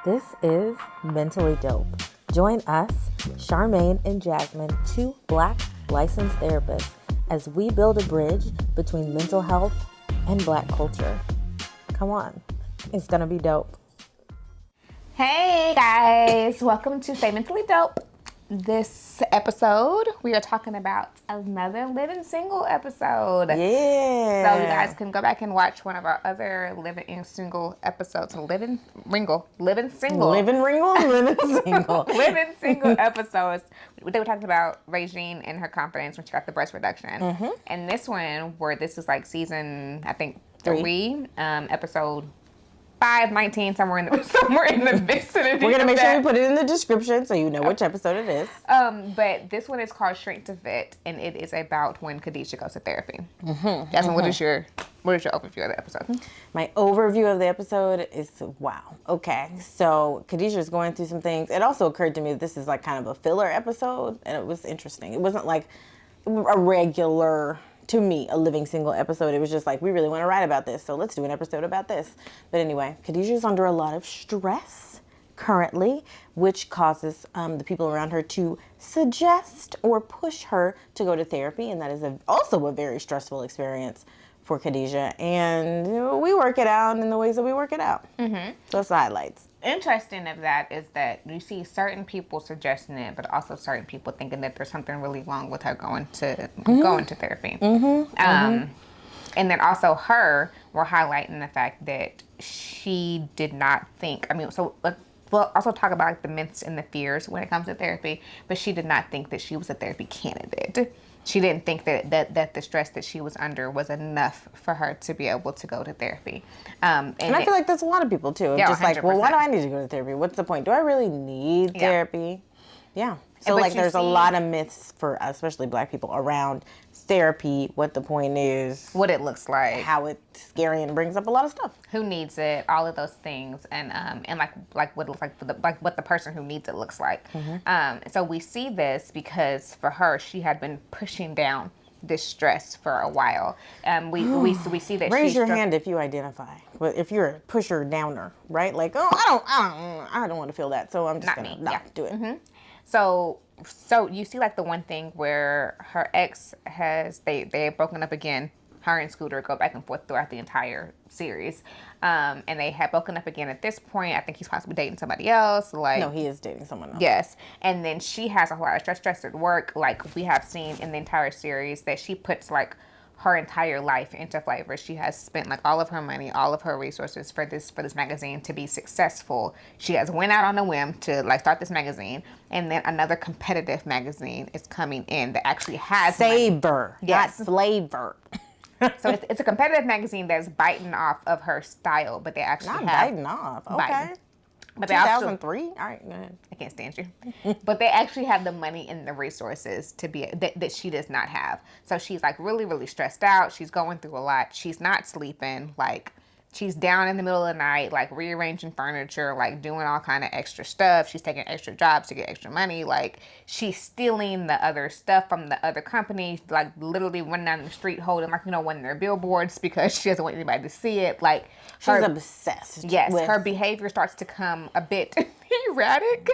This is Mentally Dope. Join us, Charmaine and Jasmine, two Black licensed therapists, as we build a bridge between mental health and Black culture. Come on, it's gonna be dope. Hey guys, welcome to Stay Mentally Dope. This episode, we are talking about another Living Single episode. Yeah. So you guys can go back and watch one of our other Living Single episodes. Living Single. Living Single. Living Single episodes. They were talking about Regine and her confidence when she got the breast reduction. Mm-hmm. And this one, where this is like season, I think, 3, episode 519, somewhere in the vicinity. We're gonna make sure we put it in the description so you know which episode it is. But this one is called Shrink to Fit, and it is about when Khadijah goes to therapy. Mm-hmm. Jasmine, what is your overview of the episode? My overview of the episode is wow. Okay, so Khadijah is going through some things. It also occurred to me that this is like kind of a filler episode, and it was interesting. It wasn't like a regular, to me, a Living Single episode. It was just like, we really want to write about this, so let's do an episode about this. But anyway, Khadijah is under a lot of stress currently, which causes the people around her to suggest or push her to go to therapy, and that is also a very stressful experience for Khadijah. And we work it out in the ways that we work it out. Mm-hmm. Those highlights. Interesting of that is that you see certain people suggesting it, but also certain people thinking that there's something really wrong with her going to therapy. Mm-hmm. And then also we're highlighting the fact that she did not think. I mean, so we'll also talk about like the myths and the fears when it comes to therapy, but she did not think that she was a therapy candidate. She didn't think that the stress that she was under was enough for her to be able to go to therapy. And I feel like that's a lot of people too. Yeah, just 100%. Like, well, why do I need to go to therapy? What's the point? Do I really need therapy? Yeah. So like there's a lot of myths for especially Black people around therapy, what the point is, what it looks like, how it's scary and brings up a lot of stuff. Who needs it, all of those things, and like what it looks like for what the person who needs it looks like. Mm-hmm. So we see this because for her, she had been pushing down this stress for a while. We see that. Raise your hand if you identify. But if you're a pusher downer, right? Like, oh, I don't want to feel that, so I'm just gonna not do it. Mm-hmm. So you see like the one thing where her ex they have broken up again. Her and Scooter go back and forth throughout the entire series. And they had broken up again at this point. I think he's possibly dating somebody else. No, he is dating someone else. Yes. And then she has a lot of stress at work. Like we have seen in the entire series that she puts like her entire life into Flavor. She has spent like all of her money, all of her resources for this magazine to be successful. She has went out on a whim to like start this magazine, and then another competitive magazine is coming in that actually has Saber, not Flavor. So it's a competitive magazine that's biting off of her style, but they actually biting off. Okay. Biting. But 2003? All right, go ahead. I can't stand you. But they actually have the money and the resources to be that she does not have. So she's like really, really stressed out. She's going through a lot. She's not sleeping. Like she's down in the middle of the night, like rearranging furniture, like doing all kind of extra stuff. She's taking extra jobs to get extra money. Like she's stealing the other stuff from the other companies, like literally running down the street holding like, one of their billboards because she doesn't want anybody to see it. Like she's obsessed. Yes, her behavior starts to come a bit erratic.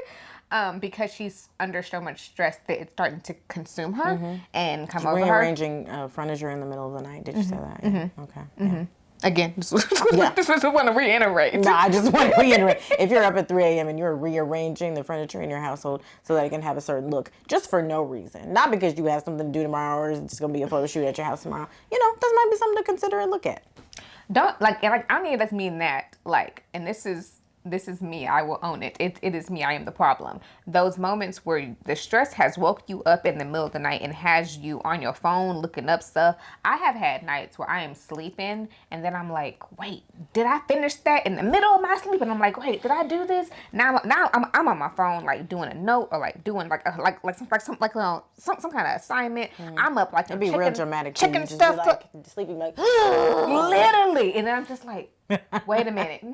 Because she's under so much stress that it's starting to consume her and come over her. Rearranging furniture in the middle of the night. Did you say that? Yeah. Okay. Mm-hmm. Again, this is what I want to reiterate. No, I just want to reiterate. If you're up at 3 a.m. and you're rearranging the furniture in your household so that it can have a certain look, just for no reason, not because you have something to do tomorrow or it's just going to be a photo shoot at your house tomorrow, this might be something to consider and look at. Don't, I don't need to mean that, and this is me, I will own it. It is me, I am the problem. Those moments where the stress has woke you up in the middle of the night and has you on your phone looking up stuff. I have had nights where I am sleeping and then I'm like, wait, did I finish that in the middle of my sleep? And I'm like, wait, did I do this? Now I'm on my phone like doing a note or like doing some kind of assignment. I'm up like it'd be real dramatic. Checking stuff. Like, sleeping like literally, and then I'm just like, wait a minute.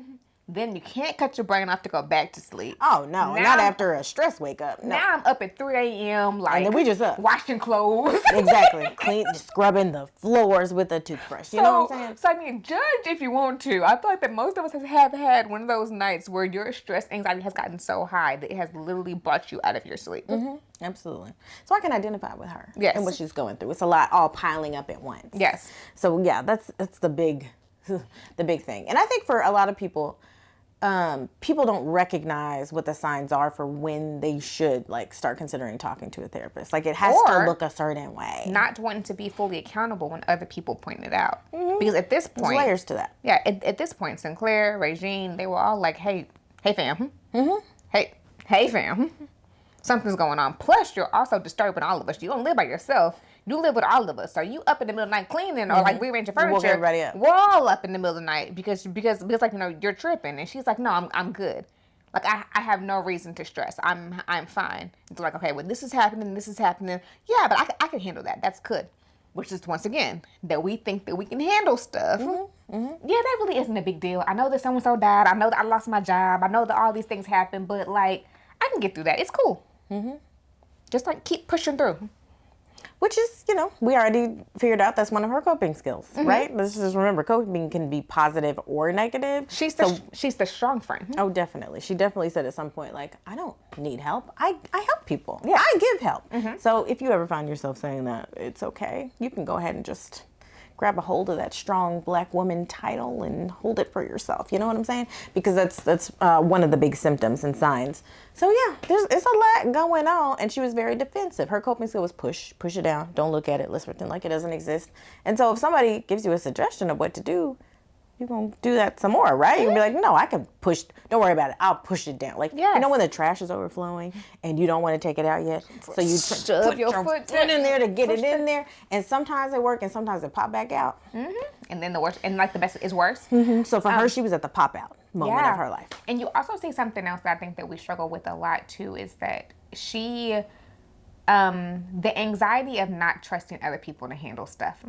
then you can't cut your brain off to go back to sleep. Oh no, not after a stress wake up. No. Now I'm up at 3 a.m. like, and then we just up washing clothes. Exactly, clean, scrubbing the floors with a toothbrush. You know what I'm saying? So I mean, judge if you want to. I feel like that most of us have had one of those nights where your stress anxiety has gotten so high that it has literally brought you out of your sleep. Absolutely. So I can identify with her. Yes. And what she's going through. It's a lot all piling up at once. Yes. So yeah, that's the big thing. And I think for a lot of people, people don't recognize what the signs are for when they should like start considering talking to a therapist. Like it has to look a certain way. Not wanting to be fully accountable when other people point it out. Because at this point, there's layers to that. Yeah, at this point, Sinclair, Regine, they were all like, hey fam. Hey fam. Something's going on. Plus, you're also disturbing all of us. You don't live by yourself. You live with all of us. So you up in the middle of the night cleaning or like rearranging furniture. Woke everybody up. We're all up in the middle of the night because like, you know, you're tripping. And she's like, no, I'm good. Like I have no reason to stress. I'm fine. It's like, okay, well this is happening. Yeah, but I can handle that. That's good. Which is once again that we think that we can handle stuff. Yeah, that really isn't a big deal. I know that so-and-so died. I know that I lost my job. I know that all these things happen, but like I can get through that. It's cool. Just like keep pushing through. Which is, you know, we already figured out that's one of her coping skills, right? Let's just remember, coping can be positive or negative. She's the strong friend. Oh, definitely. She definitely said at some point, like, I don't need help. I help people. Yeah, I give help. So if you ever find yourself saying that, it's okay. You can go ahead and just grab a hold of that strong Black woman title and hold it for yourself. You know what I'm saying? Because that's one of the big symptoms and signs. So yeah, it's a lot going on, and she was very defensive. Her coping skill was push it down, don't look at it, let's pretend like it doesn't exist. And so if somebody gives you a suggestion of what to do, you're gonna do that some more, right? You'll be like, no, I can push. Don't worry about it. I'll push it down. Like, you know when the trash is overflowing and you don't want to take it out yet, so you put your foot in there to get it in there. And sometimes it works, and sometimes it pop back out. And then the worst, and like the best is worse. So for her, she was at the pop out moment of her life. And you also see something else that I think that we struggle with a lot too is that she, the anxiety of not trusting other people to handle stuff.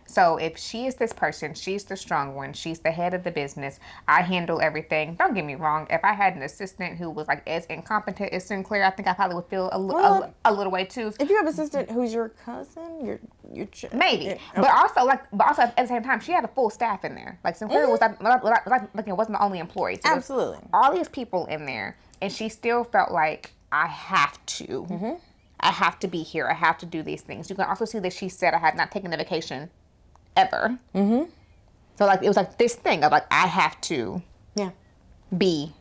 So if she is this person, she's the strong one, she's the head of the business, I handle everything. Don't get me wrong. If I had an assistant who was like as incompetent as Sinclair, I think I probably would feel a little way too. If you have an assistant who's your cousin, maybe. But also at the same time, she had a full staff in there. Like Sinclair was like it wasn't the only employee. So absolutely. All these people in there, and she still felt like I have to. I have to be here. I have to do these things. You can also see that she said I had not taken a vacation ever. So like it was like this thing of like I have to be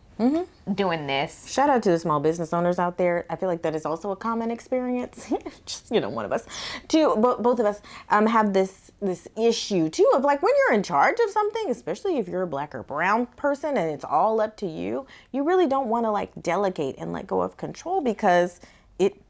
doing this. Shout out to the small business owners out there. I feel like that is also a common experience. Just, you know, one of us. Both of us have this issue too of like when you're in charge of something, especially if you're a Black or brown person and it's all up to you, you really don't want to like delegate and let go of control because it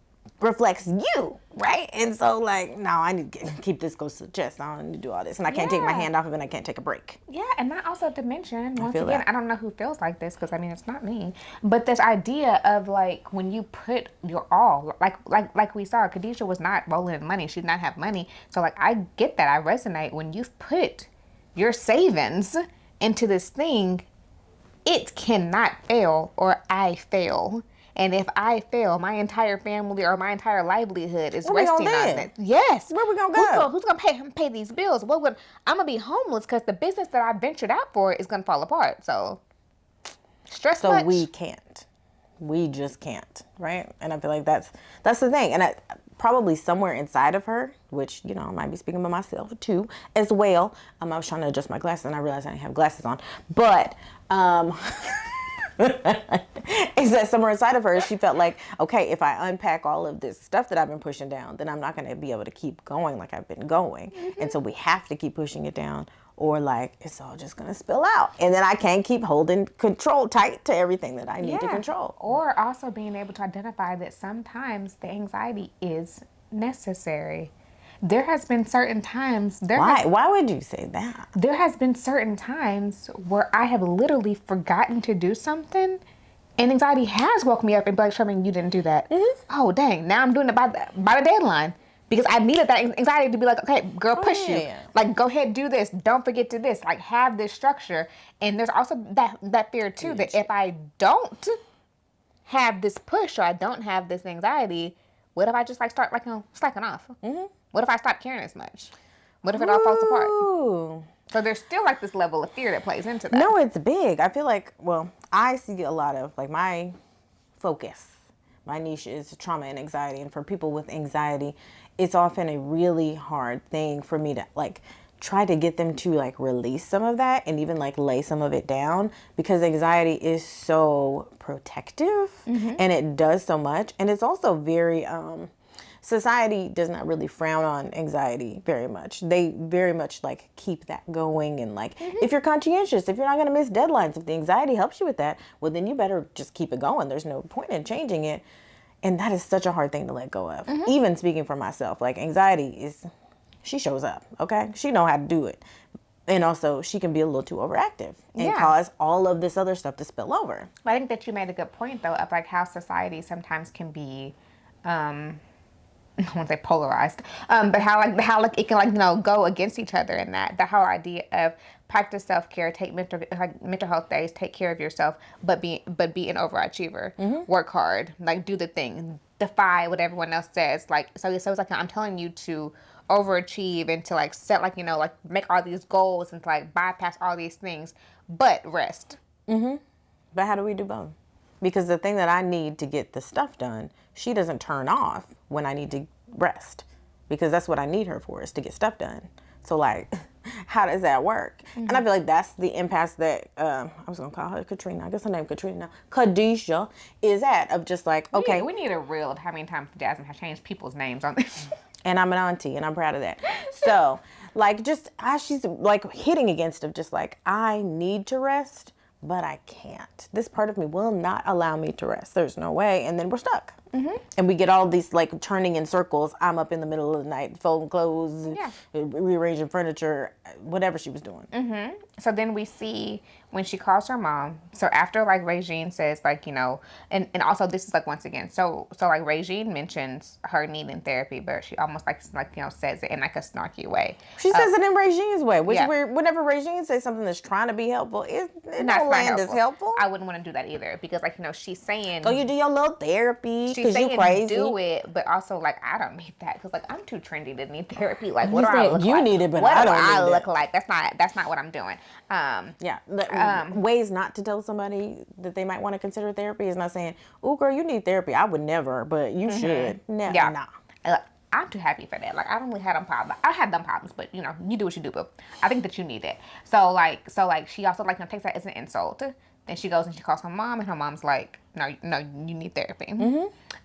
reflects you, right? And so like, no, I need to keep this close to the chest. I don't need to do all this. And I can't take my hand off of it and I can't take a break. Yeah, and not also to mention, once again, I don't know who feels like this because I mean, it's not me. But this idea of like, when you put your all, like we saw, Khadijah was not rolling in money. She did not have money. So like, I get that. I resonate. When you've put your savings into this thing, it cannot fail or I fail. And if I fail, my entire family or my entire livelihood is resting on it. Yes. Where we gonna go? Who's gonna pay these bills? I'm gonna be homeless because the business that I ventured out for is gonna fall apart. So stress. So much? We can't. We just can't, right? And I feel like that's the thing. And probably somewhere inside of her, which, you know, I might be speaking by myself too, as well. I was trying to adjust my glasses and I realized I didn't have glasses on. But is that somewhere inside of her, she felt like, okay, if I unpack all of this stuff that I've been pushing down, then I'm not going to be able to keep going like I've been going. And so we have to keep pushing it down or like it's all just going to spill out. And then I can't keep holding control tight to everything that I need to control. Or also being able to identify that sometimes the anxiety is necessary. There has been certain times. Why would you say that? There has been certain times where I have literally forgotten to do something, and anxiety has woke me up and be like, Sherman, you didn't do that. Oh, dang! Now I'm doing it by the deadline. Because I needed that anxiety to be like, okay, girl, push you. yeah. Like, go ahead, do this. Don't forget to this. Like, have this structure. And there's also that fear, too, that if I don't have this push or I don't have this anxiety, what if I just, like, start, like, slacking off? Mm-hmm. What if I stop caring as much? What if it all falls apart? So there's still, like, this level of fear that plays into that. No, it's big. I feel like, well, I see a lot of, like, my focus, my niche is trauma and anxiety. And for people with anxiety, it's often a really hard thing for me to, like, try to get them to, like, release some of that and even, like, lay some of it down, because anxiety is so protective and it does so much. And it's also very, society does not really frown on anxiety very much. They very much, like, keep that going. And, like, if you're conscientious, if you're not going to miss deadlines, if the anxiety helps you with that, well, then you better just keep it going. There's no point in changing it. And that is such a hard thing to let go of. Even speaking for myself, like, anxiety is, she shows up, okay? She know how to do it. And also, she can be a little too overactive and cause all of this other stuff to spill over. I think that you made a good point, though, of, like, how society sometimes can be, I won't say polarized, but how it can, like, go against each other in that. The whole idea of practice self-care, take mental health days, take care of yourself, but be an overachiever. Work hard, like, do the thing, defy what everyone else says. Like, so it's like, I'm telling you to overachieve and to, like, set, like, like, make all these goals and to, like, bypass all these things, but rest. But how do we do both? Because the thing that I need to get the stuff done, she doesn't turn off when I need to rest, because that's what I need her for, is to get stuff done. So, like, how does that work? And I feel like that's the impasse that, I was going to call her Katrina. I guess her name Katrina now. Khadijah is at, of just like, okay. We need a reel of how many times Jasmine has changed people's names on this. And I'm an auntie, and I'm proud of that. So, like, just, she's, like, hitting against of just, like, I need to rest, but I can't. This part of me will not allow me to rest. There's no way. And then we're stuck. And we get all these, like, turning in circles. I'm up in the middle of the night, folding clothes, rearranging furniture, whatever she was doing. So then we see when she calls her mom. So after, like, Regine says, like, and also this is, like, once again, so like, Regine mentions her needing therapy, but she almost like says it in, like, a snarky way. She says it in Regine's way, which whenever Regine says something that's trying to be helpful, it don't land as helpful. I wouldn't want to do that either, because, like, she's saying, go, you do your little therapy. She's saying crazy. Do it, but also, like, I don't need that, because, like, I'm too trendy to need therapy. Like, what do I look like? You need it, but I don't need it. What do I look like? That's not what I'm doing. Ways not to tell somebody that they might want to consider therapy is not saying, "Oh, girl, you need therapy." I would never, but you should. Never. Yeah. Nah. I'm too happy for that. Like, I don't really have them problems. I had them problems, but you do what you do. But I think that you need it. So like, she also, like, takes that as an insult. Then she goes and she calls her mom, and her mom's like, no, you need therapy.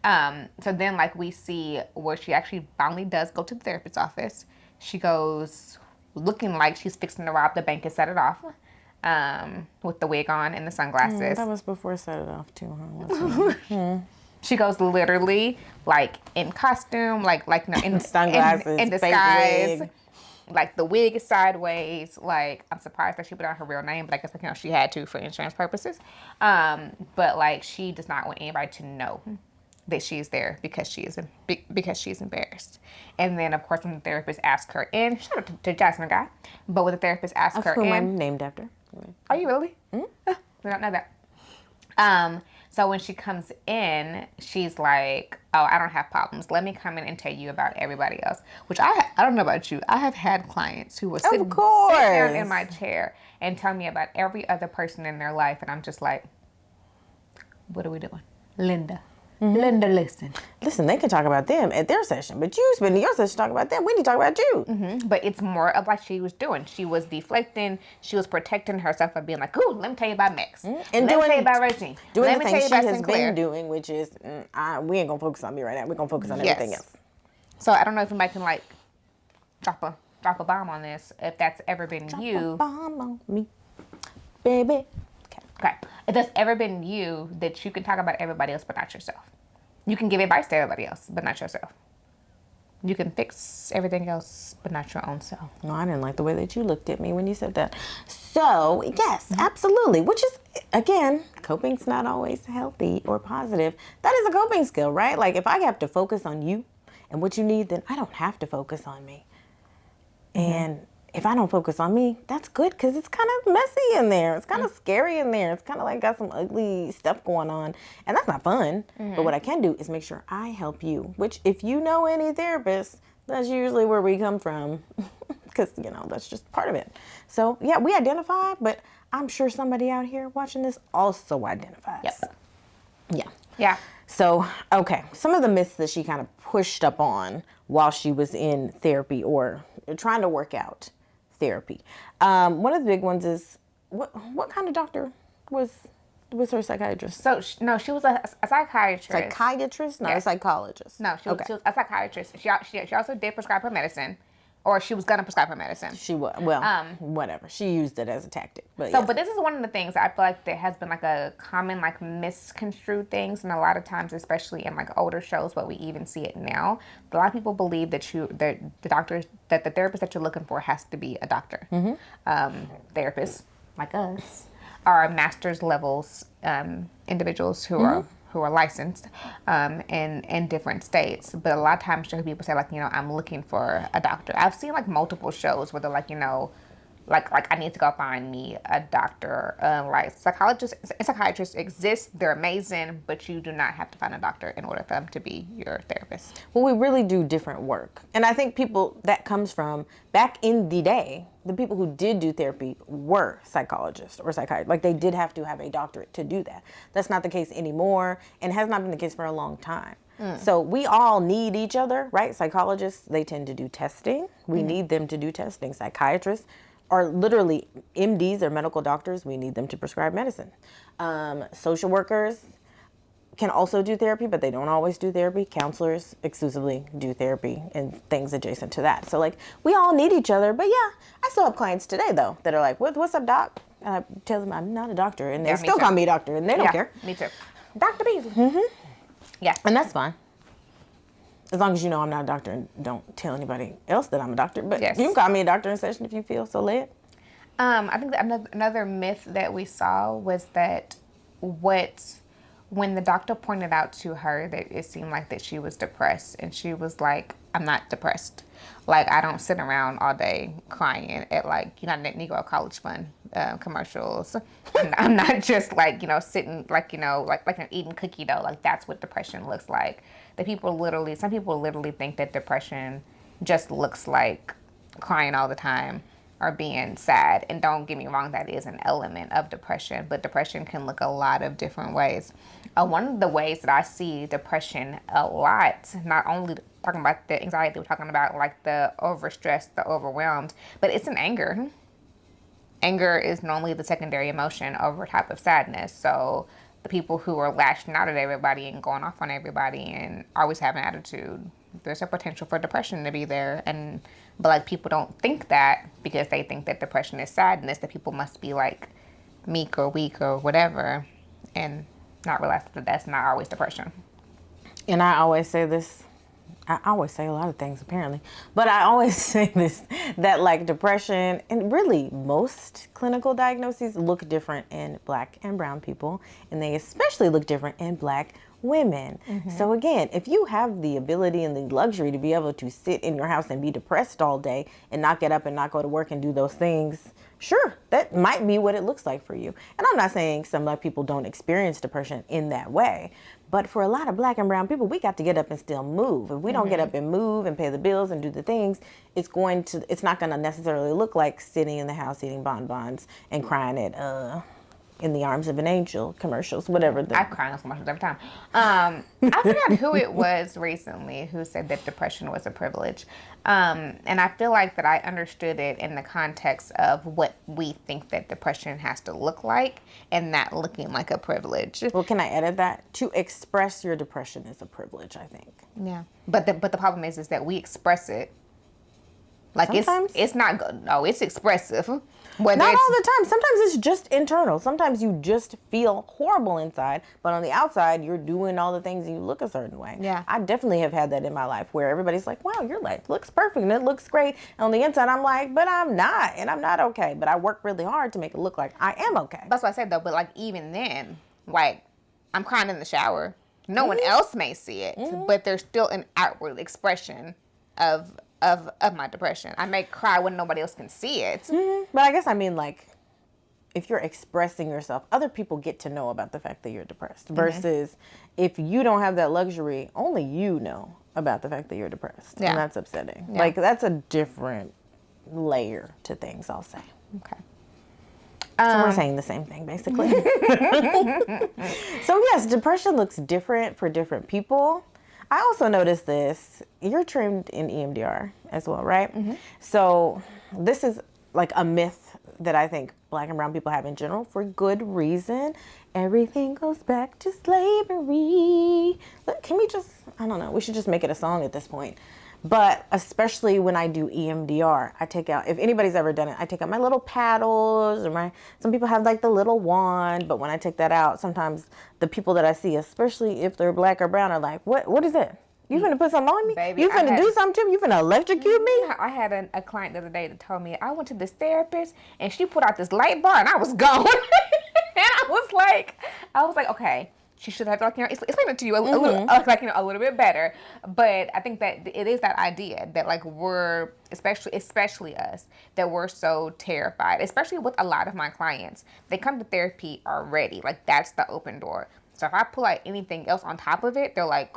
So then, like, we see where she actually finally does go to the therapist's office. She goes looking like she's fixing to rob the bank and set it off, with the wig on and the sunglasses. That was before set it off too, huh? She goes literally, like, in costume, like in sunglasses, in disguise. Like, the wig is sideways. Like, I'm surprised that she put out her real name, but I guess, like, she had to for insurance purposes. But, like, she does not want anybody to know that she's there because she's embarrassed. And then, of course, when the therapist asks her in, shout out to Jasmine guy, but when the therapist asks her in, whom I'm named after. Are you really? We don't know that. So when she comes in, she's like, "Oh, I don't have problems. Let me come in and tell you about everybody else." Which I don't know about you. I have had clients who will sit down in my chair and tell me about every other person in their life, and I'm just like, "What are we doing, Linda? Linda, listen. Listen, they can talk about them at their session, but you spending your session talking about them. We need to talk about you." But it's more of like she was doing. She was deflecting. She was protecting herself by being like, "Ooh, let me tell you about Max. And let me tell you about Regine. Doing let the me thing tell you she about has Sinclair." been doing, which is, we ain't gonna focus on me right now. We're gonna focus on everything else. So I don't know if anybody can, like, drop a bomb on this. If that's ever been you. Drop a bomb on me, baby. Okay. If that's ever been you, that you can talk about everybody else but not yourself. You can give advice to everybody else, but not yourself. You can fix everything else, but not your own self. No, I didn't like the way that you looked at me when you said that. So, yes, absolutely. Which is, again, coping's not always healthy or positive. That is a coping skill, right? Like, if I have to focus on you and what you need, then I don't have to focus on me. And if I don't focus on me, that's good, because it's kind of messy in there. It's kind of scary in there. It's kind of like got some ugly stuff going on, and that's not fun. But what I can do is make sure I help you, which if you know any therapists, that's usually where we come from, because, that's just part of it. So, yeah, we identify, but I'm sure somebody out here watching this also identifies. Yep. Yeah. Yeah. So, okay, some of the myths that she kind of pushed up on while she was in therapy or trying to work out therapy. One of the big ones is, what kind of doctor was her psychiatrist? So, no, she was a psychiatrist. Psychiatrist? Not a psychologist. No, she was a psychiatrist. She also did prescribe her medicine, or she was going to prescribe her medicine. She was, whatever. She used it as a tactic. But But this is one of the things I feel like there has been like a common like misconstrued things, and a lot of times, especially in like older shows, but we even see it now. A lot of people believe that the therapist that you're looking for has to be a doctor. Therapists like us are master's levels individuals who are licensed in different states. But a lot of times people say, like, I'm looking for a doctor. I've seen like multiple shows where they're like, like I need to go find me a doctor. Like psychologists and psychiatrists exist. They're amazing, but you do not have to find a doctor in order for them to be your therapist. Well, we really do different work. And I think that comes from back in the day, the people who did do therapy were psychologists or psychiatrists. Like, they did have to have a doctorate to do that. That's not the case anymore, and has not been the case for a long time. So we all need each other, right? Psychologists, they tend to do testing. We need them to do testing. Psychiatrists are literally MDs or medical doctors. We need them to prescribe medicine. Social workers can also do therapy, but they don't always do therapy. Counselors exclusively do therapy and things adjacent to that. So, like, we all need each other. But yeah, I still have clients today, though, that are like, what's up, doc? And I tell them I'm not a doctor, and they still call me doctor, and they don't care. Me too. Dr. Beasley. Yeah. And that's fine. As long as you know I'm not a doctor and don't tell anybody else that I'm a doctor. But you can call me a doctor in session if you feel so led. I think that another myth that we saw was that when the doctor pointed out to her that it seemed like that she was depressed, and she was like, I'm not depressed. Like, I don't sit around all day crying at, like, United Negro College Fund commercials. I'm not just like, sitting like, like I'm eating cookie dough. Like, that's what depression looks like. Some people literally think that depression just looks like crying all the time or being sad. And don't get me wrong, that is an element of depression, but depression can look a lot of different ways. One of the ways that I see depression a lot, not only talking about the anxiety, we're talking about like the overstressed, the overwhelmed, but it's an anger. Anger is normally the secondary emotion over type of sadness. So the people who are lashing out at everybody and going off on everybody and always have an attitude, there's a potential for depression to be there. But like, people don't think that, because they think that depression is sadness, that people must be like meek or weak or whatever, and not realize that that's not always depression. And I always say this. I always say a lot of things, apparently, but I always say this, that like depression and really most clinical diagnoses look different in Black and brown people, and they especially look different in Black women. So again, if you have the ability and the luxury to be able to sit in your house and be depressed all day and not get up and not go to work and do those things, sure, that might be what it looks like for you. And I'm not saying some Black people don't experience depression in that way, but for a lot of Black and brown people, we got to get up and still move. If we don't get up and move and pay the bills and do the things, it's not going to necessarily look like sitting in the house eating bonbons and crying at In the Arms of an Angel commercials, whatever. I cry in those commercials every time. I forgot who it was recently who said that depression was a privilege. And I feel like that I understood it in the context of what we think that depression has to look like, and that looking like a privilege. Well, can I edit that? To express your depression is a privilege, I think. Yeah. But the problem is that we express it. Like, sometimes it's not good. No, it's expressive. Not all the time. Sometimes it's just internal. Sometimes you just feel horrible inside, but on the outside, you're doing all the things and you look a certain way. Yeah. I definitely have had that in my life where everybody's like, wow, your life looks perfect and it looks great. And on the inside, I'm like, but I'm not, and I'm not okay. But I work really hard to make it look like I am okay. That's what I said, though. But, like, even then, like, I'm crying in the shower. No one else may see it, but there's still an outward expression of my depression. I may cry when nobody else can see it. But I guess I mean, like, if you're expressing yourself, other people get to know about the fact that you're depressed. Versus if you don't have that luxury, only you know about the fact that you're depressed. Yeah. And that's upsetting. Yeah. Like, that's a different layer to things, I'll say. Okay. So we're saying the same thing, basically. So yes, depression looks different for different people. I also noticed this. You're trained in EMDR as well, right? So this is like a myth that I think Black and brown people have in general for good reason. Everything goes back to slavery. Look, can we just, I don't know, we should just make it a song at this point. But especially when I do EMDR, I take out, if anybody's ever done it, I take out my little paddles or some people have like the little wand, but when I take that out, sometimes the people that I see, especially if they're Black or brown, are like, what is it? You finna put something on me? Baby, you finna do something to me? You finna electrocute me? I had a client the other day that told me, I went to this therapist and she put out this light bar and I was gone. And I was like, okay. She should have, like, explain it to you a little, like, a little bit better. But I think that it is that idea that, like, we're, especially us, that we're so terrified, especially with a lot of my clients. They come to therapy already. Like, that's the open door. So if I pull out anything else on top of it, they're like,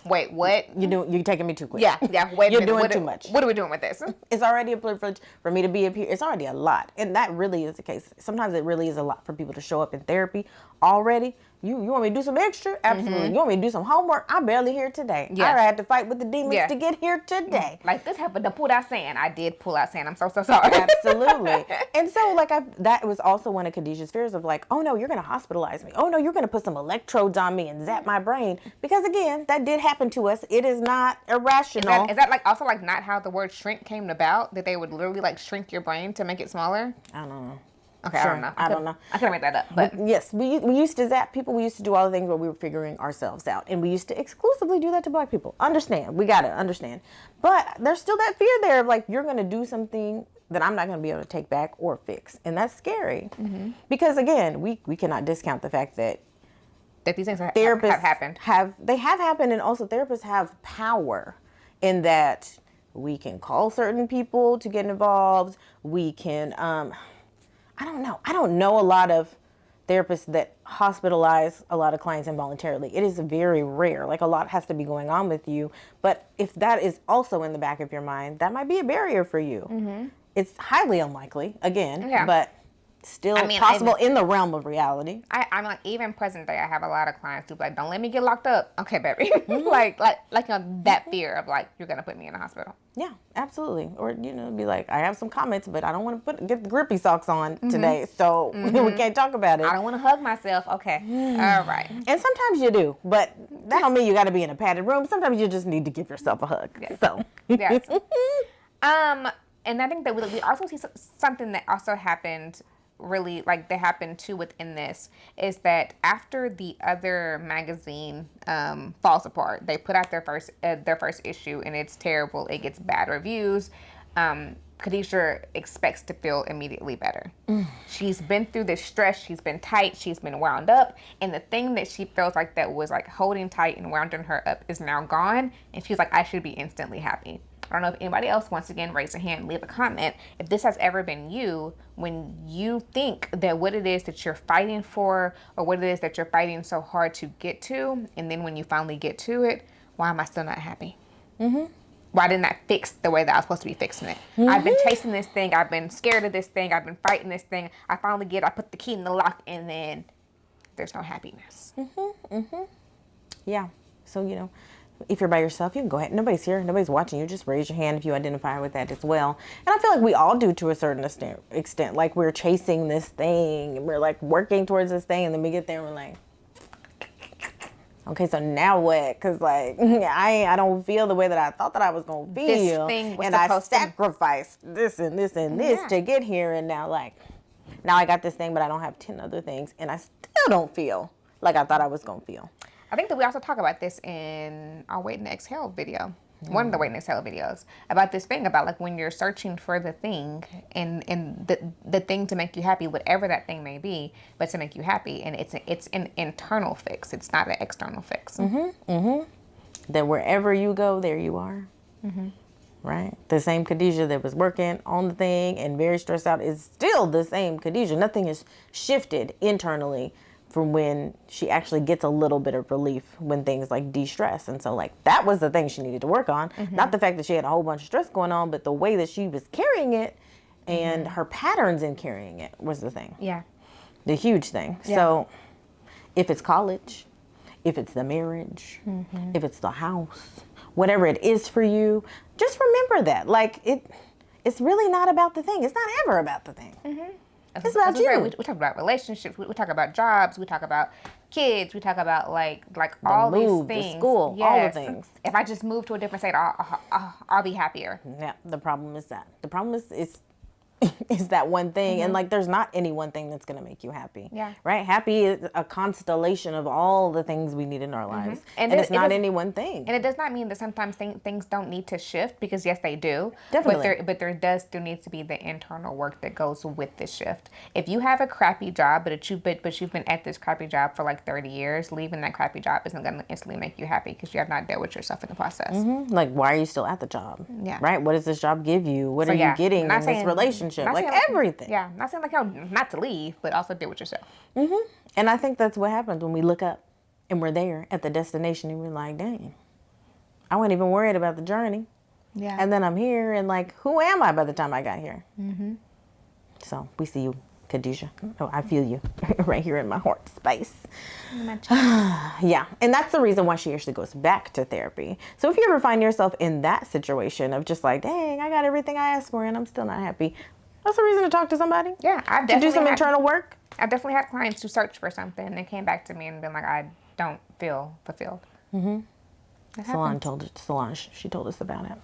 wait, what? You're taking me too quick. Yeah, wait You're a minute. doing too much. What are we doing with this? It's already a privilege for me to be up here. It's already a lot. And that really is the case. Sometimes it really is a lot for people to show up in therapy already. You want me to do some extra? Absolutely. You want me to do some homework? I'm barely here today. Yeah. I had to fight with the demons to get here today. Like, this happened to pull out sand. I did pull out sand. I'm so sorry. Absolutely. And so, like, that was also one of Khadijah's fears of, like, oh, no, you're going to hospitalize me. Oh, no, you're going to put some electrodes on me and zap my brain. Because, again, that did happen to us. It is not irrational. Is that like, also, like, not how the word shrink came about? That they would literally, like, shrink your brain to make it smaller? I don't know. Okay, Sure. I don't know. I couldn't make that up. But yes, we used to zap people. We used to do all the things where we were figuring ourselves out. And we used to exclusively do that to Black people. Understand. We got to understand. But there's still that fear there of, like, you're going to do something that I'm not going to be able to take back or fix. And that's scary. Because, again, we cannot discount the fact that these things have happened. They have happened. And also therapists have power in that we can call certain people to get involved. We can... I don't know. I don't know a lot of therapists that hospitalize a lot of clients involuntarily. It is very rare. Like, a lot has to be going on with you. But if that is also in the back of your mind, that might be a barrier for you. It's highly unlikely, again, but still possible in the realm of reality. I'm like, even present day, I have a lot of clients who be like, don't let me get locked up. Okay, baby. like that fear of, like, you're going to put me in the hospital. Yeah, absolutely. Or, be like, I have some comments, but I don't want to get the grippy socks on today, so we can't talk about it. I don't want to hug myself. Okay. All right. And sometimes you do, but that don't mean you got to be in a padded room. Sometimes you just need to give yourself a hug. Yes. So. Yes. And I think that we also see something that also happened really, like, that happened too within this, is that after the other magazine falls apart, they put out their first issue and it's terrible, it gets bad reviews, Khadijah expects to feel immediately better. She's been through this stress, she's been tight, she's been wound up, and the thing that she feels like that was, like, holding tight and wounding her up is now gone, and she's like, I should be instantly happy. I don't know if anybody else, once again, raise a hand, leave a comment. If this has ever been you, when you think that what it is that you're fighting for, or what it is that you're fighting so hard to get to, and then when you finally get to it, why am I still not happy? Why didn't I fix the way that I was supposed to be fixing it? I've been chasing this thing. I've been scared of this thing. I've been fighting this thing. I finally I put the key in the lock, and then there's no happiness. Yeah. So, if you're by yourself, you can go ahead. Nobody's here. Nobody's watching you. Just raise your hand if you identify with that as well. And I feel like we all do to a certain extent. Like, we're chasing this thing, and we're, like, working towards this thing, and then we get there and we're like, okay, so now what? Because, like, I don't feel the way that I thought that I was going to feel. This thing was and I sacrificed this and this and this to get here. And now, like, now I got this thing, but I don't have 10 other things. And I still don't feel like I thought I was going to feel. I think that we also talk about this in our Wait and Exhale video. one of the weight and exhale videos, about this thing about like when you're searching for the thing and the thing to make you happy, whatever that thing may be, but to make you happy, and it's an internal fix. It's not an external fix. That wherever you go, there you are. Right? The same Khadijah that was working on the thing and very stressed out is still the same Khadijah. Nothing has shifted internally from when she actually gets a little bit of relief when things like de-stress. And so like that was the thing she needed to work on. Not the fact that she had a whole bunch of stress going on, but the way that she was carrying it and her patterns in carrying it was the thing. Yeah. The huge thing. Yeah. So if it's college, if it's the marriage, if it's the house, whatever it is for you, just remember that. Like it's really not about the thing. It's not ever about the thing. It's about you. We talk about relationships. We talk about jobs. We talk about kids. We talk about like all move, these things. the school, all the things. If I just move to a different state, I'll be happier. Yeah. The problem is that. The problem is is that one thing, and like there's not any one thing that's going to make you happy. Yeah. Right? Happy is a constellation of all the things we need in our lives, and it's not any one thing. And it does not mean that sometimes things don't need to shift, because yes, they do. Definitely. But there does still needs to be the internal work that goes with the shift. If you have a crappy job, but you've been at this crappy job for like 30 years, leaving that crappy job isn't going to instantly make you happy, because you have not dealt with yourself in the process. Like, why are you still at the job? Yeah. Right? What does this job give you? What are you getting in this relationship? Like everything. Yeah. Not saying like not to leave, but also deal with yourself. And I think that's what happens when we look up and we're there at the destination and we're like, dang, I wasn't even worried about the journey. Yeah. And then I'm here and like, who am I by the time I got here? So we see you, Khadijah. Oh, I feel you right here in my heart space. Yeah. And that's the reason why she actually goes back to therapy. So if you ever find yourself in that situation of just like, dang, I got everything I asked for and I'm still not happy, that's a reason to talk to somebody. Yeah, I've definitely to do some internal work. I've definitely had clients who searched for something and came back to me and been like, I don't feel fulfilled. Solange, she told us about it.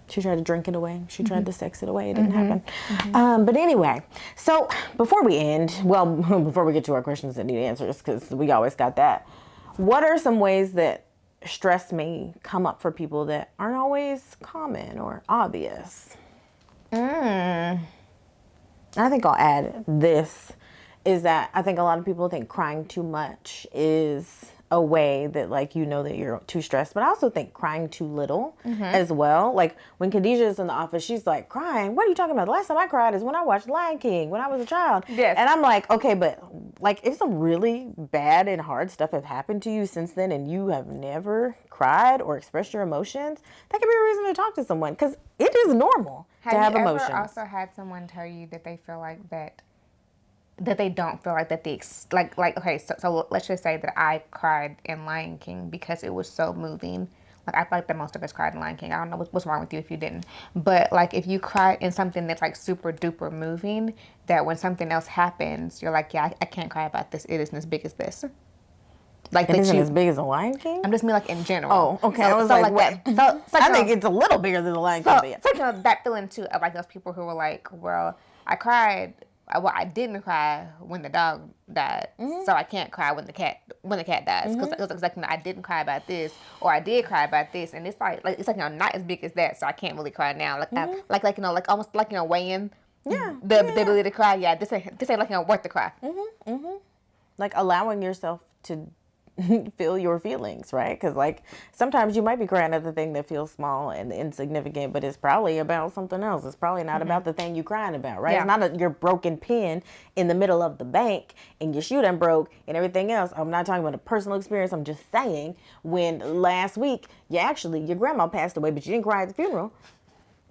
She tried to drink it away. She tried to sex it away. It didn't happen. But anyway, so before we end, well, before we get to our questions that need answers, because we always got that, what are some ways that stress may come up for people that aren't always common or obvious? I think I'll add this, is that I think a lot of people think crying too much is a way that like, you know that you're too stressed, but I also think crying too little as well. Like when Khadijah is in the office, she's like, crying? What are you talking about? The last time I cried is when I watched Lion King when I was a child. Yes. And I'm like, okay, but like if some really bad and hard stuff have happened to you since then and you have never cried or expressed your emotions, that could be a reason to talk to someone, because it is normal to have emotions. Have you ever also had someone tell you that they feel like that they don't feel like that okay, so let's just say that I cried in Lion King because it was so moving. Like I feel like that most of us cried in Lion King. I don't know what's wrong with you if you didn't. But like if you cry in something that's like super duper moving, that when something else happens, you're like, yeah, I can't cry about this. It isn't as big as this. Like it isn't as big as the Lion King? I'm just mean like in general. Oh, okay. I was like what? So I think it's a little bigger than the Lion King. So you know, that feeling too of like those people who were like, well, I cried. Well, I didn't cry when the dog died, so I can't cry when the cat dies, because it was like, I didn't cry about this, or I did cry about this, and it's like it's like not as big as that, so I can't really cry now. Like like almost like weighing the ability to cry. Yeah, this ain't like worth the cry. Like allowing yourself to feel your feelings, right? Because like sometimes you might be crying at the thing that feels small and insignificant, but it's probably about something else. It's probably not about the thing you're crying about, right? Yeah. It's not your broken pen in the middle of the bank and your shoe done broke and everything else. I'm not talking about a personal experience. I'm just saying when last week your grandma passed away, but you didn't cry at the funeral,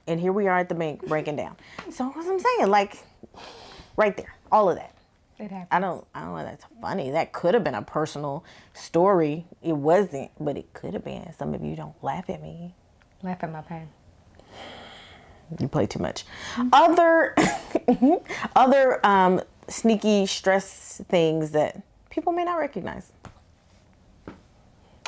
and here we are at the bank breaking down. So what's I'm saying, like right there, all of that. It happens. I don't know. That's funny. That could have been a personal story. It wasn't, but it could have been. Some of you don't laugh at me. Laugh at my pain. You play too much. Other sneaky stress things that people may not recognize.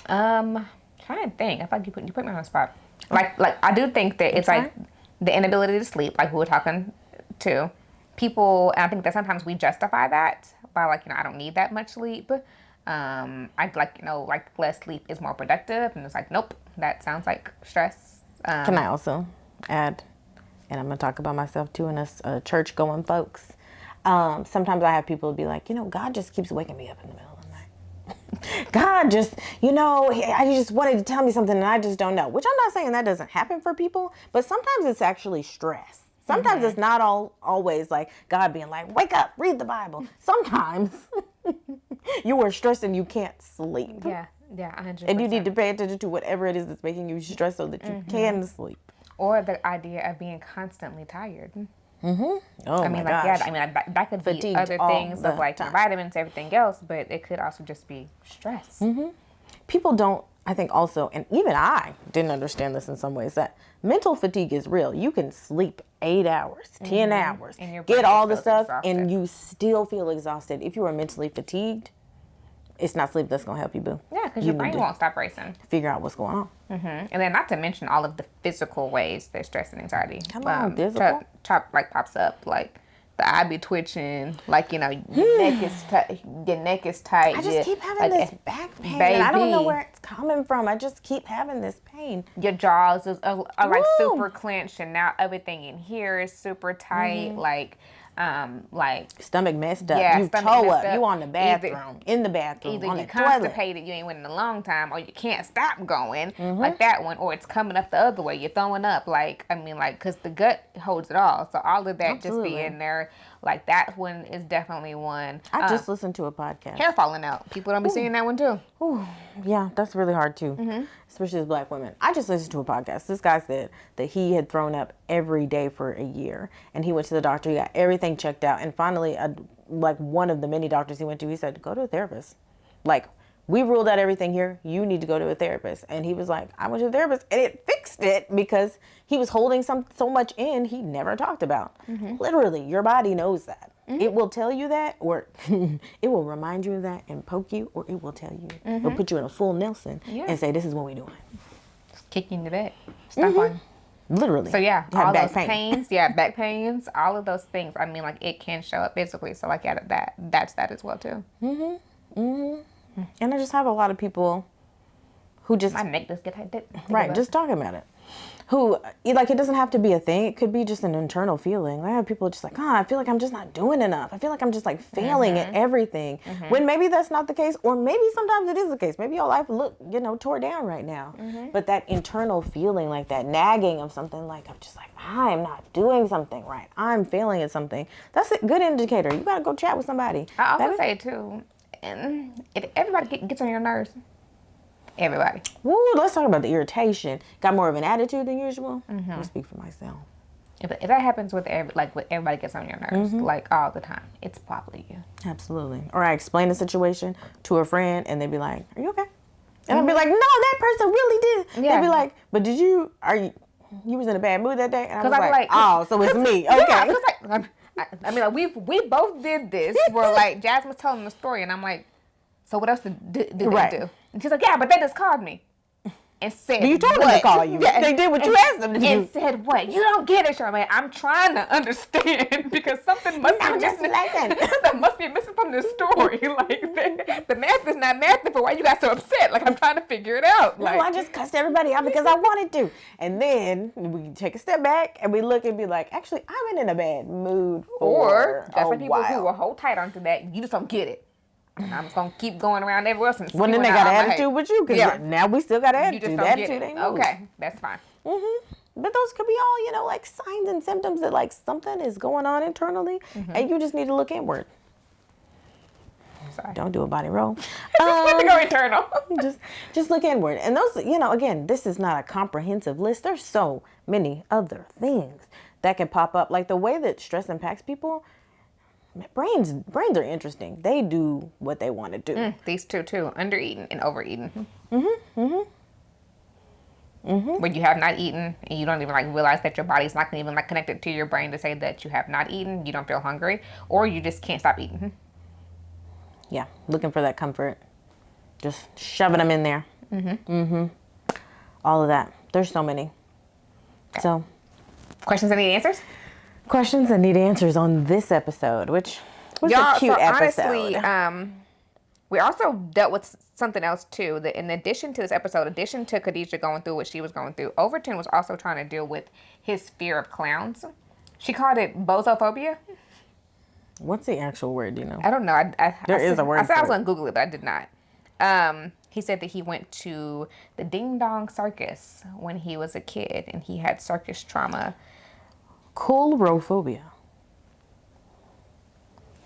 Trying to think. I feel like you put me on the spot. Like I do think that it's like the inability to sleep, like we were talking to. People, and I think that sometimes we justify that by like, I don't need that much sleep. I like, like less sleep is more productive. And it's like, nope, that sounds like stress. Can I also add, and I'm going to talk about myself too, and us church-going folks. Sometimes I have people be like, God just keeps waking me up in the middle of the night. God just, I just wanted to tell me something and I just don't know. Which I'm not saying that doesn't happen for people, but sometimes it's actually stress. Sometimes it's not always like God being like, wake up, read the Bible. Sometimes you are stressed and you can't sleep. Yeah, 100%. And you need to pay attention to whatever it is that's making you stressed so that you can sleep. Or the idea of being constantly tired. Oh I mean, my gosh. that could be Fatigued other all things the of like your time. vitamins, everything else, but it could also just be stress. People don't, I think also, and even I didn't understand this in some ways, that mental fatigue is real. You can sleep 8 hours, 10 hours, And your brain get all the feels stuff, exhausted. and you still feel exhausted. If you are mentally fatigued, it's not sleep that's going to help you, boo. Yeah, because You your brain need to won't stop racing. figure out what's going on. And then not to mention all of the physical ways that stress and anxiety physical? pops up, like the eye be twitching, like your neck is tight. Your neck is tight. I just keep having this back pain, and I don't know where it's coming from. I just keep having this pain. Your jaws are like Woo! super clenched, and now everything in here is super tight. Like Stomach messed up. Yeah, You stomach toe messed up. up. You on the bathroom, in the bathroom, either on you the toilet. constipated, you ain't went in a long time, or you can't stop going, like that one, or it's coming up the other way, you're throwing up, because the gut holds it all. So all of that Absolutely. just be in there, like that one is definitely one. I just listened to a podcast. Hair falling out. People don't be seeing that one too. Ooh, yeah, that's really hard too, especially as Black women. I just listened to a podcast. This guy said that he had thrown up every day for a year, and he went to the doctor. He got everything checked out, and finally, like one of the many doctors he went to, he said, "Go to a therapist. Like, we ruled out everything here. You need to go to a therapist." And he was like, "I went to a therapist, and it fixed it because he was holding so much in he never talked about." Literally, your body knows that. It will tell you that, or it will remind you of that and poke you, or it will tell you. It'll put you in a full Nelson and say, "This is what we're doing." Just kick you in the back. Stop on. Literally. So yeah, You have all back those pains, back pains, all of those things. I mean, like it can show up physically. So like that's that as well too. And I just have a lot of people who just My neck just get tight. right, just talking about it. Who, like, it doesn't have to be a thing. It could be just an internal feeling. I have people just like, I feel like I'm just not doing enough. I feel like I'm just like failing at everything. When maybe that's not the case, or maybe sometimes it is the case. Maybe your life look, tore down right now. But that internal feeling, like that nagging of something, like I'm just like, I'm not doing something right. I'm failing at something. That's a good indicator. You gotta go chat with somebody. I also say too, and if everybody gets on your nerves. Everybody. Woo, let's talk about the irritation. Got more of an attitude than usual? I'll speak for myself. If that happens with everybody gets on your nerves, like all the time, it's probably you. Absolutely. Or I explain the situation to a friend and they'd be like, "Are you okay?" And I'd be like, "No, that person really did." Yeah. They'd be like, "But you was in a bad mood that day?" And I was I'd be like, "Oh, so it's me." Okay. Yeah, I mean, like we both did this. Where like Jasmine was telling the story, and I'm like, "So what else did they do?" And she's like, "Yeah, but they just called me and said You told them to call you. Yeah, they did what you asked them to do. and said what? You don't get it, Charmaine. I'm trying to understand because something must be just missing. listen. Something must be missing from this story. Like the math is not mathing for why you got so upset. Like I'm trying to figure it out. Like No, I just cussed everybody out because I wanted to. And then we take a step back and we look and be like, actually, I've been in a bad mood or for that's a for people who while. will hold tight onto that. You just don't get it. And I'm just gonna keep going around everywhere else and Well, then they spewing got out an my attitude hate. with you because now we still got an You attitude. just The don't get attitude it. ain't moved. Okay, that's fine. But those could be all, like signs and symptoms that like something is going on internally and you just need to look inward. Sorry. Don't do a body roll. Let me go internal. just look inward. And those, again, this is not a comprehensive list. There's so many other things that can pop up. Like the way that stress impacts people, brains are interesting. They do what they want to do. These two too, undereating and overeating. When you have not eaten and you don't even like realize that your body's not even like connected to your brain to say that you have not eaten, you don't feel hungry, or you just can't stop eating. Yeah, looking for that comfort. Just shoving them in there. All of that. There's so many. Okay. So, Questions that need answers? questions that need answers on this episode, which was a cute episode. Honestly, We also dealt with something else too. That in addition to this episode, in addition to Khadijah going through what she was going through, Overton was also trying to deal with his fear of clowns. She called it bozophobia. What's the actual word? Do you know? I don't know. There is a word. I said I was going to Google it, but I did not. He said that he went to the Ding Dong Circus when he was a kid, and he had circus trauma. Coulrophobia.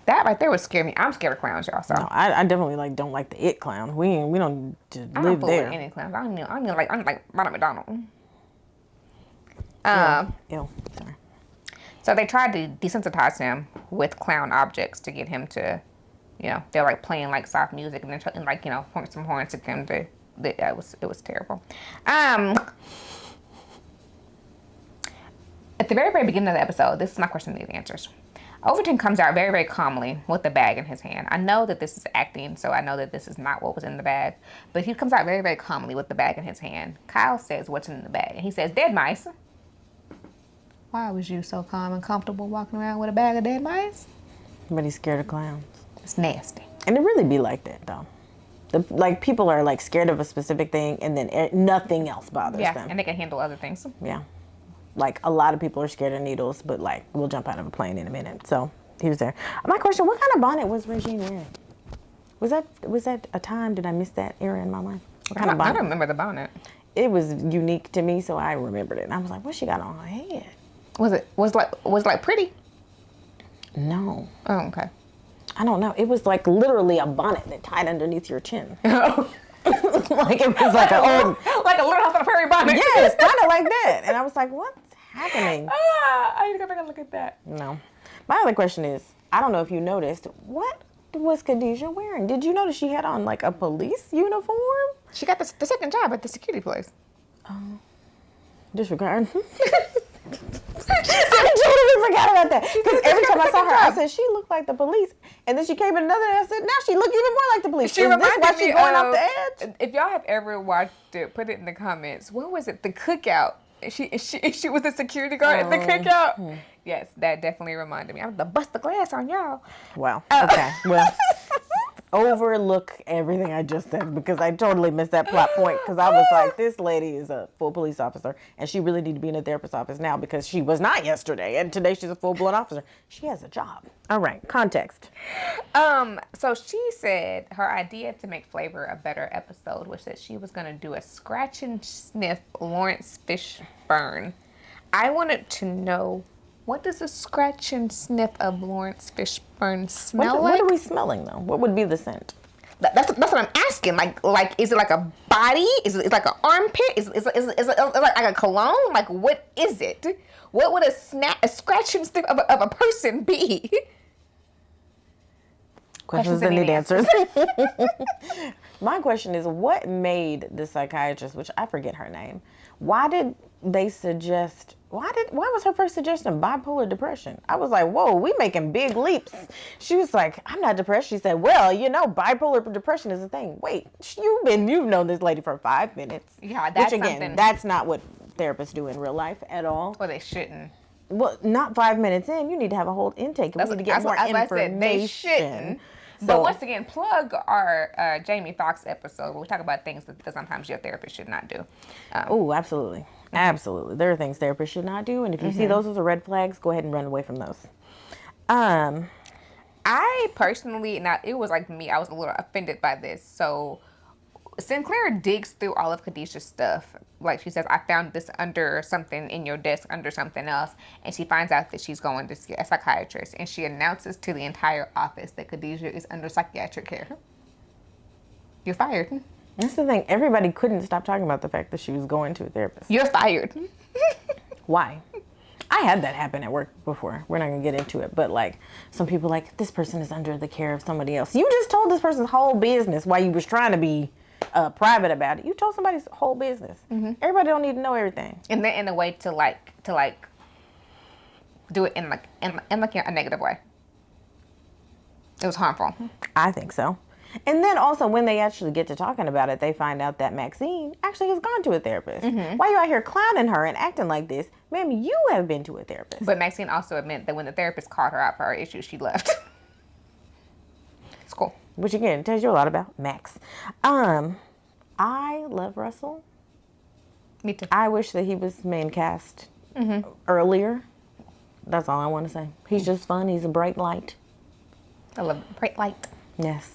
That right there would scare me. I'm scared of clowns, y'all. So no, I definitely don't like the it clown. We don't live there. With any clowns. I don't like Ronald McDonald. Ew, sorry. So they tried to desensitize him with clown objects to get him to, they're like playing like soft music and then like point some horns at him to. It was terrible. At the very, very beginning of the episode, this is my question and these answers. Overton comes out very, very calmly with the bag in his hand. I know that this is acting, so I know that this is not what was in the bag. But he comes out very, very calmly with the bag in his hand. Kyle says, "What's in the bag?" And he says, "Dead mice." Why was you so calm and comfortable walking around with a bag of dead mice? But he's scared of clowns. It's nasty. And it really be like that, though. Like, people are, like, scared of a specific thing, and then nothing else bothers them. Yeah, and they can handle other things. Yeah. Like, a lot of people are scared of needles, but, like, we'll jump out of a plane in a minute. So, he was there. My question, what kind of bonnet was Regine wearing? Was that a time? Did I miss that era in my life? What kind of bonnet? I don't remember the bonnet. It was unique to me, so I remembered it. And I was like, what she got on her head? Was it like pretty? No. Oh, okay. I don't know. It was like literally a bonnet that tied underneath your chin. Like it was like like a Little House on the Prairie bonnet. Yes, kind of like that. And I was like, what's happening? I need to go back and look at that. No. My other question is, I don't know if you noticed, what was Khadijah wearing? Did you notice she had on like a police uniform? She got the second job at the security place. Disregard. I totally forgot about that. Because every time I saw her, I said, she looked like the police. And then she came in another and I said, now she looked even more like the police. Is this why she's going off the edge? If y'all have ever watched it, put it in the comments. What was it? The cookout. She was the security guard at the cookout. Yes, that definitely reminded me. I'm gonna bust the glass on y'all. Wow. Okay. Well, overlook everything I just said because I totally missed that plot point because I was like, this lady is a full police officer and she really need to be in a therapist's office now because she was not yesterday and today she's a full-blown officer. She has a job. All right. Context. So she said her idea to make Flavor a better episode was that she was going to do a scratch and sniff Lawrence Fishburne. I wanted to know, what does a scratch and sniff of Lawrence Fishburne smell like? What are we smelling though? What would be the scent? That's what I'm asking. Like, is it like a body? Is it like an armpit? Is it like a cologne? Like, what is it? What would a scratch and sniff of a person be? Questions that need answers. My question is, what made the psychiatrist, which I forget her name, why did they suggest, why was her first suggestion bipolar depression? I was like, whoa, we making big leaps. She was like, I'm not depressed. She said, well, bipolar depression is a thing. Wait, you've known this lady for 5 minutes. Yeah, that's which again, something. That's not what therapists do in real life at all. Well, they shouldn't. Well, not 5 minutes in. You need to have a whole intake. We need to get more information. They shouldn't. But once again, plug our Jamie Foxx episode where we talk about things that sometimes your therapist should not do. Oh, absolutely. Absolutely. There are things therapists should not do. And if you see those as red flags, go ahead and run away from those. I personally, now it was like me, I was a little offended by this. So Sinclair digs through all of Khadijah's stuff. Like she says, I found this under something in your desk, under something else. And she finds out that she's going to see a psychiatrist. And she announces to the entire office that Khadijah is under psychiatric care. You're fired. That's the thing. Everybody couldn't stop talking about the fact that she was going to a therapist. You're fired. Why? I had that happen at work before. We're not going to get into it. But like some people like, this person is under the care of somebody else. You just told this person's whole business while you was trying to be private about it. You told somebody's whole business. Everybody don't need to know everything. And then in a way to do it in a negative way. It was harmful. I think so. And then also when they actually get to talking about it, they find out that Maxine actually has gone to a therapist. Why you out here clowning her and acting like this? Ma'am, you have been to a therapist. But Maxine also admitted that when the therapist called her out for her issues, she left. It's cool. which again tells you a lot about Max. I love Russell. Me too. I wish that he was main cast earlier. That's all I want to say. He's just fun. He's a bright light. I love bright light. Yes.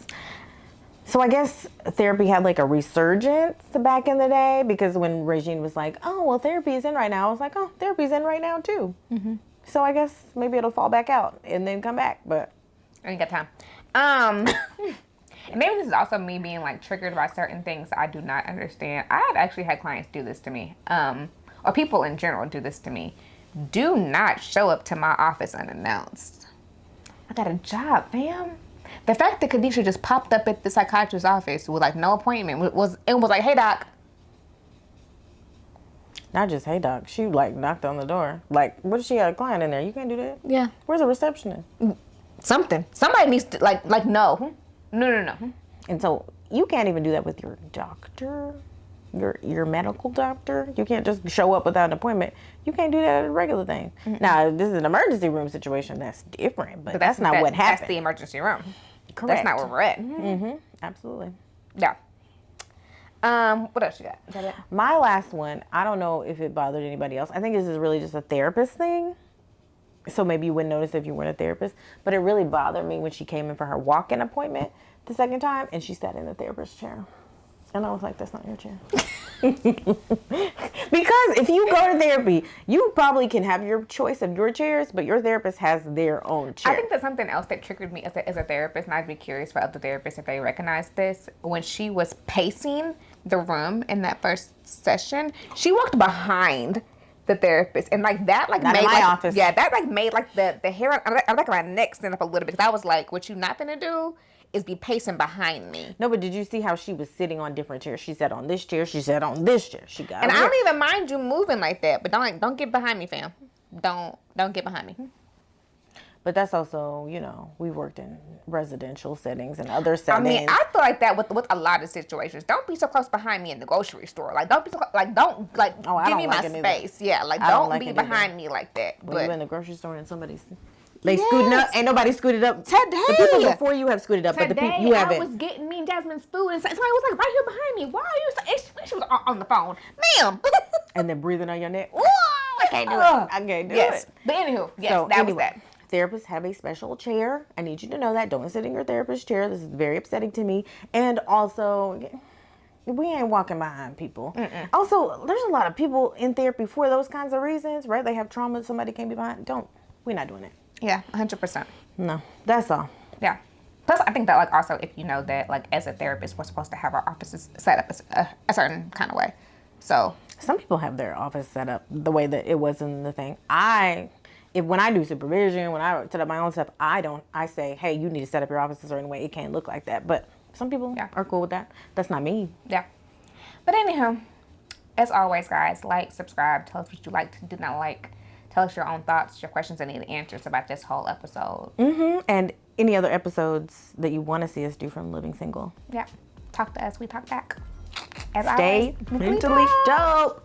So I guess therapy had like a resurgence back in the day, because when Regine was like, oh, well, therapy's in right now, I was like, oh, therapy's in right now too. So I guess maybe it'll fall back out and then come back, but I ain't got time. And maybe this is also me being like triggered by certain things I do not understand. I have actually had clients do this to me, or people in general do this to me. Do not show up to my office unannounced. I got a job, fam. The fact that Khadijah just popped up at the psychiatrist's office with like no appointment was like, hey doc. not just, hey doc, she like knocked on the door. Like, what if she had a client in there? You can't do that. Yeah. Where's the receptionist? Something. Somebody needs to like no. No. And so you can't even do that with your doctor, your medical doctor. You can't just show up without an appointment. You can't do that at a regular thing. Now, if this is an emergency room situation, that's different, but that's not what happened. That's the emergency room. Correct. That's not where we're at. Absolutely. Yeah. What else you got? Is that it? My last one, I don't know if it bothered anybody else. I think this is really just a therapist thing. So maybe you wouldn't notice if you weren't a therapist, but it really bothered me when she came in for her walk-in appointment the second time and she sat in the therapist's chair. And I was like, that's not your chair. Because if you go to therapy, you probably can have your choice of your chairs, but your therapist has their own chair. I think that's something else that triggered me as a therapist, and I'd be curious for other therapists if they recognize this. When she was pacing the room in that first session, she walked behind the therapist, and like that like not made in my like office. Yeah, that like made like the hair on like my neck stand up a little bit, because I was like, what you not gonna do is be pacing behind me. No, but did you see how she was sitting on different chairs? She sat on this chair, she sat on this chair. She got And I here. don't even mind you moving like that, but don't get behind me, fam. Don't get behind me. But that's also, you know, we've worked in residential settings and other settings. I mean, I feel like that with a lot of situations. Don't be so close behind me in the grocery store. Like, don't be so, like, don't like Oh, I give don't me like my it either. space. Yeah, like I don't don't like be it either. behind me like that. When But you're in the grocery store and somebody's scooting up, ain't nobody scooted up. Today. The people before you have scooted up, but the people you I haven't. was getting me Jasmine's food, and somebody was like right here behind me. Why are you? She was on the phone, ma'am. And then breathing on your neck. Ooh, I can't do it. I can't do Yes, it. but anywho, yes, So that anyway, was that. Therapists have a special chair. I need you to know that. Don't sit in your therapist's chair. This is very upsetting to me. And also, we ain't walking behind people. Also, there's a lot of people in therapy for those kinds of reasons, right? They have trauma, somebody can't be behind. We're not doing it. Yeah, 100%. No, that's all. Yeah. Plus, I think that like also if you know that like as a therapist, we're supposed to have our offices set up a certain kind of way. So Some people have their office set up the way that it was in the thing. When I do supervision, when I set up my own stuff, I say, hey, you need to set up your office a certain way. It can't look like that. But some people are cool with that. That's not me. yeah. But anyhow, as always, guys, like, subscribe, tell us what you liked, did not like. Tell us your own thoughts, your questions, and any answers about this whole episode. And any other episodes that you want to see us do from Living Single. Yeah. Talk to us, we talk back. As Stay always, mentally dope.